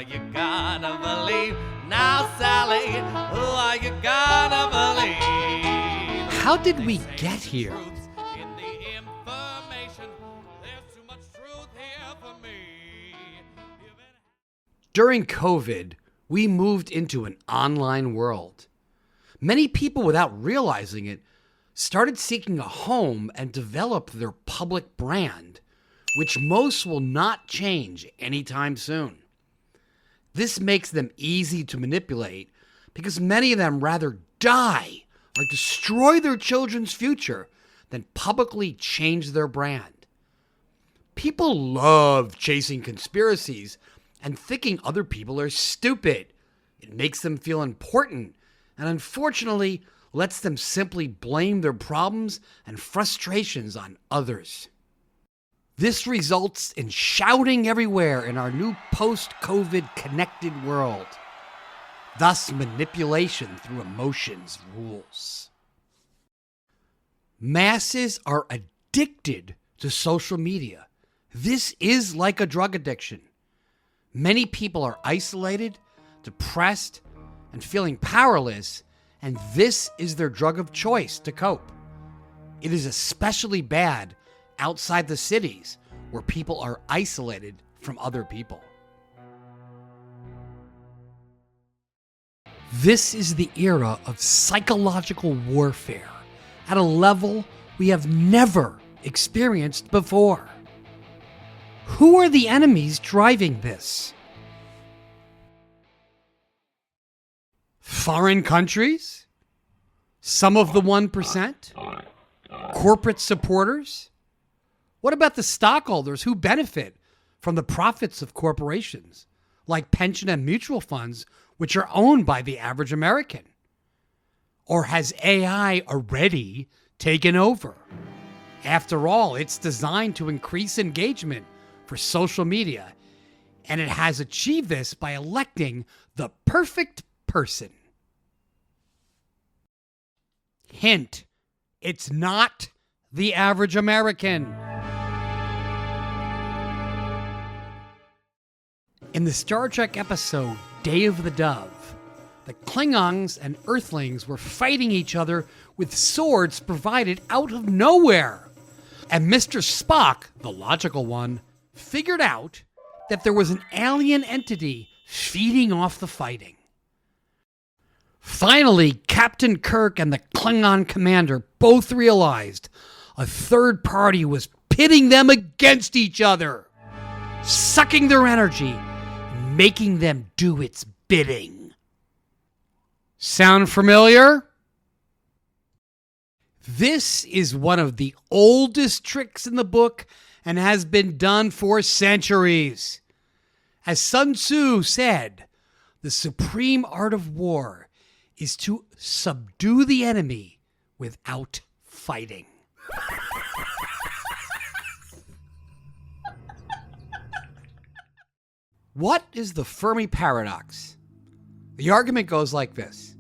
are you gonna believe? Now, Sally, who are you gonna believe? How did we get here? In the information, there's too much truth here for me. During COVID, we moved into an online world. Many people, without realizing it, started seeking a home and developed their public brand, which most will not change anytime soon. This makes them easy to manipulate because many of them rather die or destroy their children's future than publicly change their brand. People love chasing conspiracies and thinking other people are stupid. It makes them feel important and unfortunately lets them simply blame their problems and frustrations on others. This results in shouting everywhere in our new post-COVID connected world. Thus, manipulation through emotions rules. Masses are addicted to social media. This is like a drug addiction. Many people are isolated, depressed, and feeling powerless, and this is their drug of choice to cope. It is especially bad outside the cities where people are isolated from other people. This is the era of psychological warfare at a level we have never experienced before. Who are the enemies driving this? Foreign countries? Some of the 1%? Corporate supporters? What about the stockholders who benefit from the profits of corporations, like pension and mutual funds, which are owned by the average American? Or has AI already taken over? After all, it's designed to increase engagement for social media, and it has achieved this by electing the perfect person. Hint, it's not the average American. In the Star Trek episode Day of the Dove, the Klingons and Earthlings were fighting each other with swords provided out of nowhere. And Mr. Spock, the logical one, figured out that there was an alien entity feeding off the fighting. Finally, Captain Kirk and the Klingon commander both realized a third party was pitting them against each other, sucking their energy, making them do its bidding. Sound familiar? This is one of the oldest tricks in the book and has been done for centuries. As Sun Tzu said, the supreme art of war is to subdue the enemy without fighting. What is the Fermi paradox? The argument goes like this.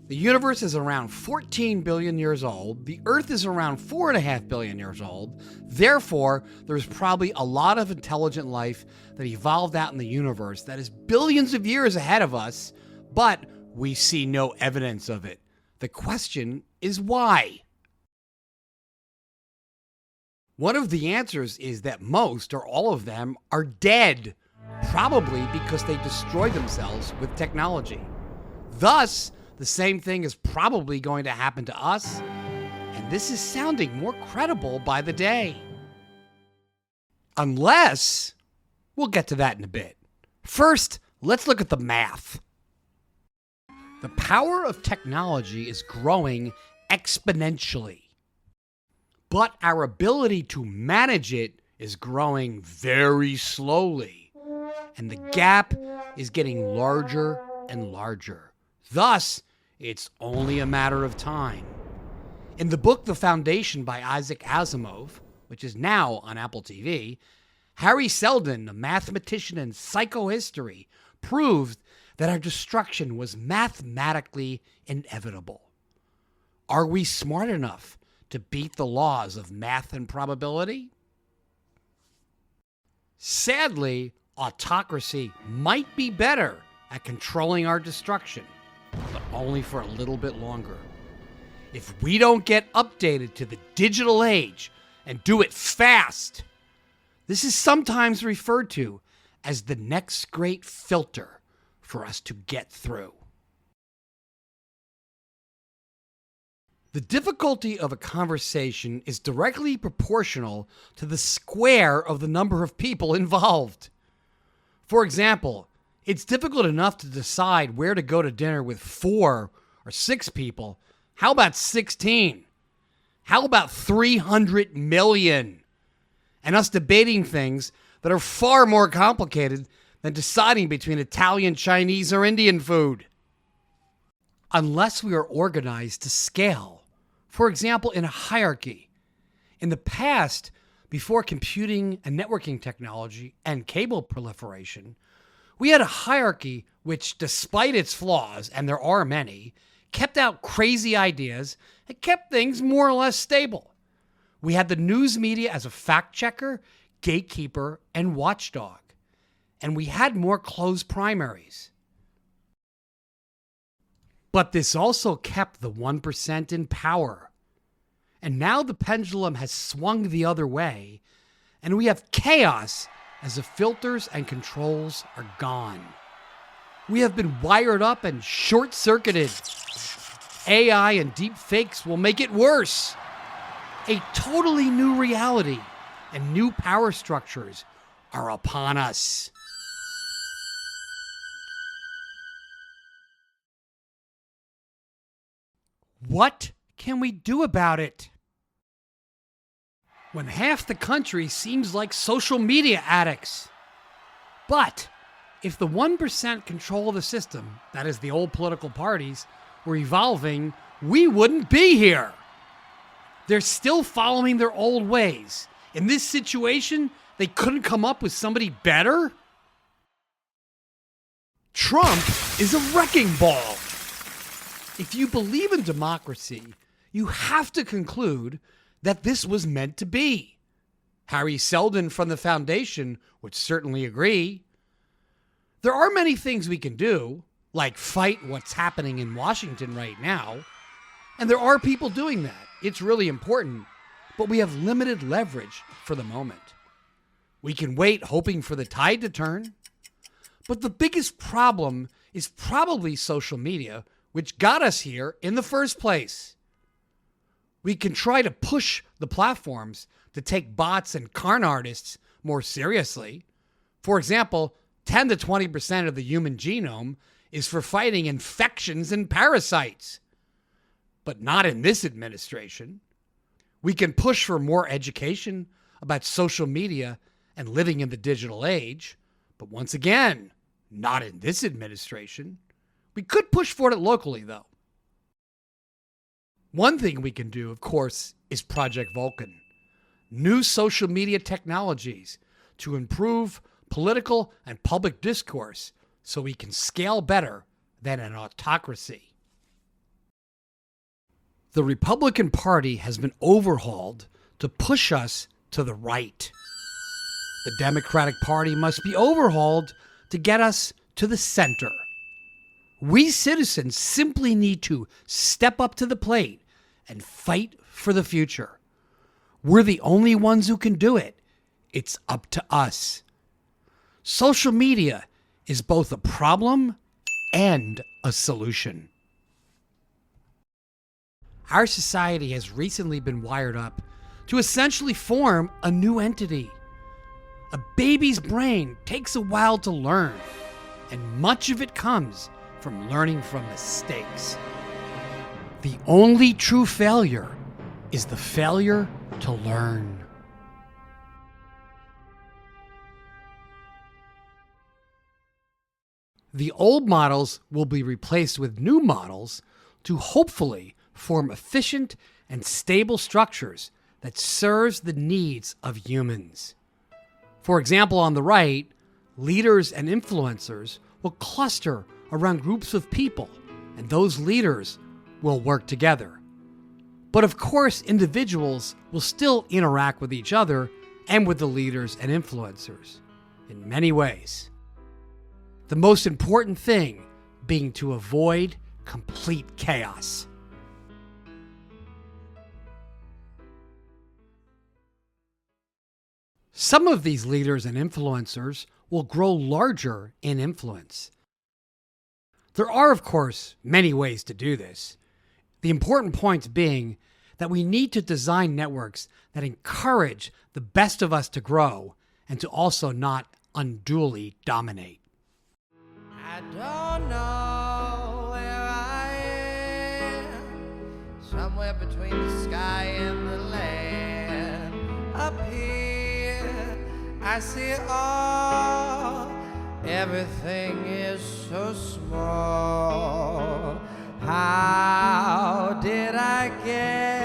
The universe is around 14 billion years old. The Earth is around 4.5 billion years old. Therefore, there's probably a lot of intelligent life that evolved out in the universe that is billions of years ahead of us, but we see no evidence of it. The question is why? One of the answers is that most or all of them are dead, probably because they destroyed themselves with technology. Thus, the same thing is probably going to happen to us, and this is sounding more credible by the day. Unless, we'll get to that in a bit. First, let's look at the math. The power of technology is growing exponentially, but our ability to manage it is growing very slowly, and the gap is getting larger and larger. Thus, it's only a matter of time. In the book The Foundation by Isaac Asimov, which is now on Apple TV, Harry Seldon, a mathematician and psychohistory, proved that our destruction was mathematically inevitable. Are we smart enough to beat the laws of math and probability? Sadly, autocracy might be better at controlling our destruction, but only for a little bit longer. If we don't get updated to the digital age and do it fast, this is sometimes referred to as the next great filter for us to get through. The difficulty of a conversation is directly proportional to the square of the number of people involved. For example, it's difficult enough to decide where to go to dinner with 4 or 6 people. How about 16? How about 300 million? And us debating things that are far more complicated than deciding between Italian, Chinese, or Indian food. Unless we are organized to scale, for example, in a hierarchy. In the past, before computing and networking technology and cable proliferation, we had a hierarchy which, despite its flaws, and there are many, kept out crazy ideas and kept things more or less stable. We had the news media as a fact checker, gatekeeper, and watchdog. And we had more closed primaries. But this also kept the 1% in power. And now the pendulum has swung the other way, and we have chaos as the filters and controls are gone. We have been wired up and short-circuited. AI and deep fakes will make it worse. A totally new reality and new power structures are upon us. What can we do about it? When half the country seems like social media addicts. But if the 1% control the system, that is the old political parties, were evolving, we wouldn't be here. They're still following their old ways. In this situation, they couldn't come up with somebody better? Trump is a wrecking ball. If you believe in democracy, you have to conclude that this was meant to be. Harry Seldon from the Foundation would certainly agree. There are many things we can do, like fight what's happening in Washington right now, and there are people doing that. It's really important, but we have limited leverage for the moment. We can wait hoping for the tide to turn, but the biggest problem is probably social media, which got us here in the first place. We can try to push the platforms to take bots and con artists more seriously. For example, 10 to 20% of the human genome is for fighting infections and parasites. But not in this administration. We can push for more education about social media and living in the digital age. But once again, not in this administration. We could push for it locally, though. One thing we can do, of course, is Project Vulcan. New social media technologies to improve political and public discourse so we can scale better than an autocracy. The Republican Party has been overhauled to push us to the right. The Democratic Party must be overhauled to get us to the center. We citizens simply need to step up to the plate and fight for the future. We're the only ones who can do it. It's up to us. Social media is both a problem and a solution. Our society has recently been wired up to essentially form a new entity. A baby's brain takes a while to learn, and much of it comes from learning from mistakes. The only true failure is the failure to learn. The old models will be replaced with new models to hopefully form efficient and stable structures that serves the needs of humans. For example, on the right, leaders and influencers will cluster around groups of people, and those leaders will work together. But of course, individuals will still interact with each other and with the leaders and influencers. in many ways. The most important thing being to avoid complete chaos. Some of these leaders and influencers will grow larger in influence. There are, of course, many ways to do this. The important point being that we need to design networks that encourage the best of us to grow and to also not unduly dominate. I don't know where I am, somewhere between the sky and the land. Up here, I see all, everything is so small. How did I get